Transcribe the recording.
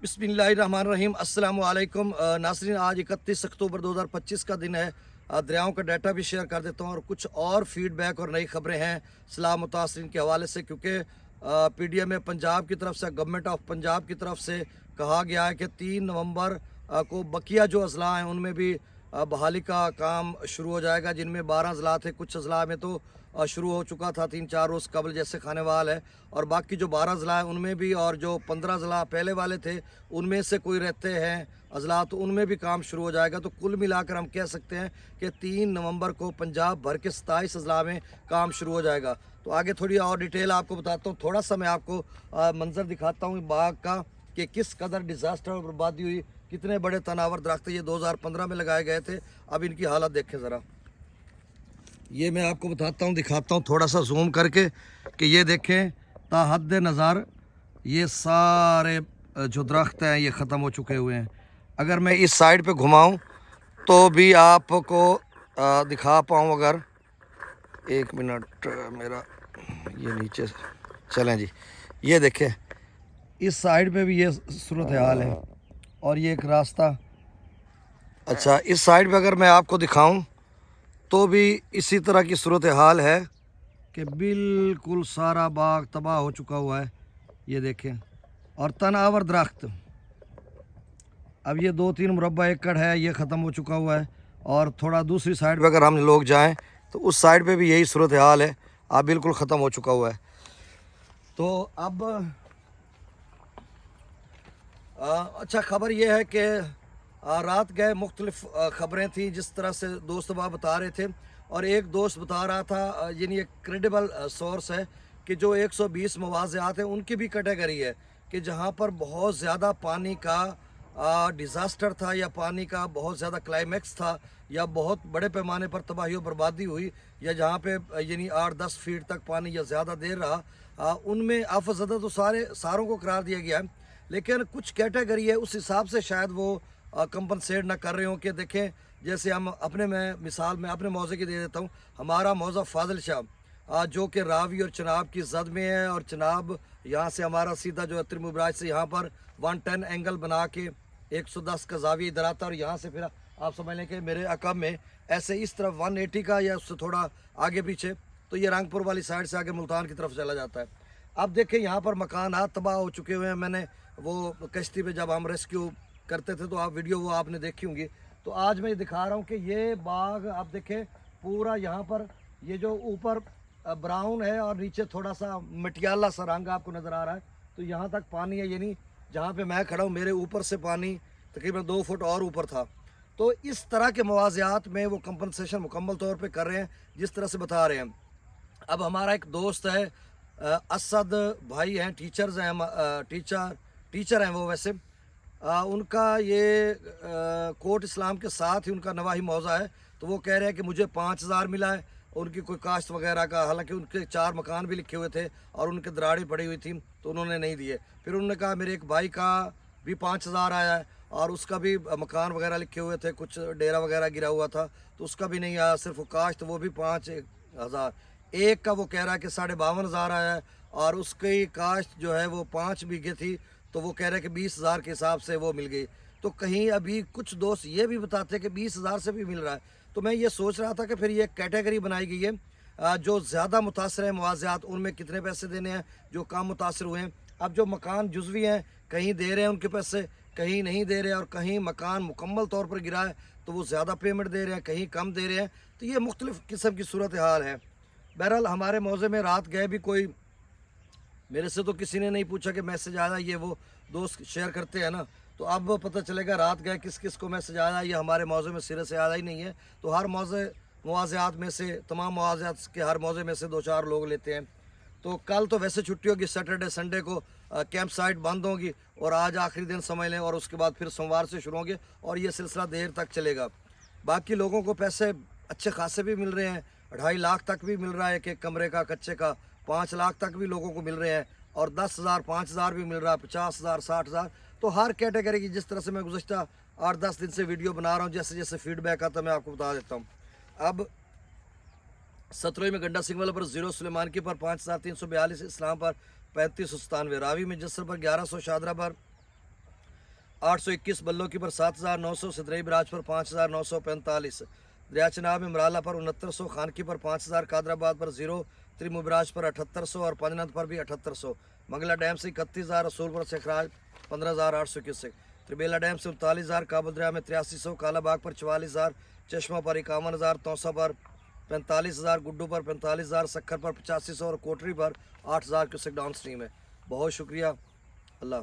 बिस्मिल्लाहिर्रहमानिर्रहीम अस्सलाम वालेकुम नाज़रीन, आज 31 अक्टूबर 2025 का दिन है। दरियाओं का डाटा भी शेयर कर देता हूँ और कुछ और फीडबैक और नई खबरें हैं सलाह मुतासरीन के हवाले से, क्योंकि पीडीएम में पंजाब की तरफ से, गवर्नमेंट ऑफ पंजाब की तरफ से कहा गया है कि 3 नवंबर को बकिया जो अजला हैं उनमें भी बहाली का काम शुरू हो जाएगा, जिनमें 12 अजला थे। कुछ अजला में तो शुरू हो चुका था 3-4 रोज़ कबल, जैसे खानेवाल है, और बाकी जो 12 अजला हैं उनमें भी, और जो 15 अजला पहले वाले थे उनमें से कोई रहते हैं अजला, तो उनमें भी काम शुरू हो जाएगा। तो कुल मिलाकर हम कह सकते हैं कि 3 नवंबर को पंजाब भर के 27 अजला में काम शुरू हो जाएगा। तो आगे थोड़ी और डिटेल आपको बताता हूँ। थोड़ा सा मैं आपको मंजर दिखाता हूँ बाग का कि किस कदर डिज़ास्टर और बर्बादी हुई। कितने बड़े तनावर दरख्त ये 2015 में लगाए गए थे, अब इनकी हालत देखें ज़रा। ये मैं आपको बताता हूँ, दिखाता हूँ थोड़ा सा जूम करके कि ये देखें ताहद नज़र ये सारे जो दरख्त हैं ये ख़त्म हो चुके हुए हैं। अगर मैं इस साइड पे घुमाऊँ तो भी आपको दिखा पाऊँ, अगर 1 मिनट मेरा ये नीचे चलें जी, ये देखें इस साइड पे भी ये सूरत हाल है, और ये एक रास्ता। अच्छा, इस साइड पे अगर मैं आपको दिखाऊं तो भी इसी तरह की सूरत हाल है कि बिल्कुल सारा बाग तबाह हो चुका हुआ है, ये देखें। और तनावर दरख्त, अब ये 2-3 मुरब्बा एकड़ है, ये ख़त्म हो चुका हुआ है। और थोड़ा दूसरी साइड पे अगर हम लोग जाएं तो उस साइड पे भी यही सूरत हाल है, अब बिल्कुल ख़त्म हो चुका हुआ है। तो अब अच्छा, खबर यह है कि रात गए मुख्तलिफ ख़बरें थी जिस तरह से दोस्त वहाँ बता रहे थे, और एक दोस्त बता रहा था, यानी एक क्रेडिबल सोर्स है, कि जो 120 मवाज़ियात हैं उनकी भी कैटेगरी है कि जहाँ पर बहुत ज़्यादा पानी का डिज़ास्टर था, या पानी का बहुत ज़्यादा क्लाइमेक्स था, या बहुत बड़े पैमाने पर तबाही और बर्बादी हुई, या जहाँ पे यानी 8-10 फीट तक पानी या ज़्यादा देर रहा, उनमें आफतज़दा तो सारों को करार दिया गया है। लेकिन कुछ कैटेगरी है उस हिसाब से शायद वो कंपनसेट ना कर रहे हो। कि देखें, जैसे हम अपने, मैं मिसाल में अपने मौज़े की दे देता हूँ। हमारा मौज़ा फाजिल शाह जो कि रावी और चनाब की जद में है, और चनाब यहाँ से हमारा सीधा जो है मुबराज से यहाँ पर 110 एंगल बना के 110 का जाविया इधर आता है, और यहाँ से फिर आप समझ लें कि मेरे अकब में ऐसे इस तरफ 180 का, या उससे थोड़ा आगे पीछे, तो ये रंगपुर वाली साइड से आगे मुल्तान की तरफ चला जाता है। अब देखें यहाँ पर मकानात तबाह हो चुके हुए हैं। मैंने वो कश्ती पे जब हम रेस्क्यू करते थे तो आप वीडियो वो आपने देखी होंगी। तो आज मैं ये दिखा रहा हूँ कि ये बाग आप देखें पूरा, यहाँ पर ये जो ऊपर ब्राउन है और नीचे थोड़ा सा मटियाला सा रंग आपको नज़र आ रहा है, तो यहाँ तक पानी है, यानी जहाँ पे मैं खड़ा हूँ मेरे ऊपर से पानी तकरीबन 2 फुट और ऊपर था। तो इस तरह के मवाज़ियात में वो कंपनसेशन मुकम्मल तौर पे कर रहे हैं जिस तरह से बता रहे हैं। अब हमारा एक दोस्त है असद भाई हैं, टीचर्स हैं, टीचर हैं वो वैसे। उनका ये कोट इस्लाम के साथ ही उनका नवाही मौज़ा है, तो वो कह रहे हैं कि मुझे 5000 मिला है उनकी कोई काश्त वगैरह का। हालांकि उनके 4 मकान भी लिखे हुए थे और उनके दराड़ी पड़ी हुई थी, तो उन्होंने नहीं दिए। फिर उन्होंने कहा मेरे एक भाई का भी 5000 आया है, और उसका भी मकान वगैरह लिखे हुए थे, कुछ डेरा वगैरह गिरा हुआ था, तो उसका भी नहीं आया। सिर्फ काश्त वो भी 5000। एक का वो कह रहा है कि 52,500 आया है, और उसकी काश्त जो है वो 5 बीघे थी, तो वो कह रहे हैं कि 20,000 के हिसाब से वो मिल गई। तो कहीं अभी कुछ दोस्त ये भी बताते हैं कि 20,000 से भी मिल रहा है। तो मैं ये सोच रहा था कि फिर ये कैटेगरी बनाई गई है, जो ज़्यादा मुतासर है मवाज़ियात उनमें कितने पैसे देने हैं, जो कम मुतासर हुए हैं। अब जो मकान जुज़वी हैं, कहीं दे रहे हैं उनके पैसे, कहीं नहीं दे रहे, और कहीं मकान मुकम्मल तौर पर गिरा है तो वो ज़्यादा पेमेंट दे रहे हैं, कहीं कम दे रहे हैं। तो ये मुख्तलिफ़ किस्म की सूरत हाल है। बहरहाल हमारे मौज़े में रात गए भी कोई, मेरे से तो किसी ने नहीं पूछा कि मैसेज आया, ये वो दोस्त शेयर करते हैं ना, तो अब पता चलेगा रात गए किस किस को मैसेज आया। ये हमारे मौज़े में सिरे से आया ही नहीं है। तो हर मवाज़ियात में से, तमाम मवाज़ियात के हर मौज़े में से 2-4 लोग लेते हैं। तो कल तो वैसे छुट्टी होगी, सैटरडे संडे को कैंप साइट बंद होगी, और आज आखिरी दिन समझ लें, और उसके बाद फिर सोमवार से शुरू होंगे, और ये सिलसिला देर तक चलेगा। बाकी लोगों को पैसे अच्छे खासे भी मिल रहे हैं, 2.5 लाख तक भी मिल रहा है एक कमरे का कच्चे का, 5 लाख तक भी लोगों को मिल रहे हैं, और 10,000 5,000 भी मिल रहा है, 50,000 60,000। तो हर कैटेगरी की, जिस तरह से मैं गुज़श्ता 8-10 दिन से वीडियो बना रहा हूँ, जैसे जैसे फीडबैक आता मैं आपको बता देता हूँ। अब सतरोई में गंडा सिंह वाला पर 0 सुलेमान की पर 5,342, इस्लाम पर 3,597, रावी में जसर पर 1100, शादरा पर 821, बल्लो की पर 7,900, सिदरई बराज पर 5,945, दरिया चिनाब इमराला पर 6,900, खानकी पर 5,000, कादराबाद पर 0, त्रिमुबराज पर 7,800 और पंजनद पर भी 7,800, मंगला डैम से 31,000, रसूलपुर से खराज 15,800 त्रिबेला डैम से 39,000, काबुल दरिया में 8300, कालाबाग पर 44,000, चश्मा पर 51,000, तौसा पर 45,000, गुड्डू पर 45,000, सक्खर पर 8500 और कोटरी पर 8,000 क्यूसेक डाउन स्ट्रीम है। बहुत शुक्रिया, अल्लाह।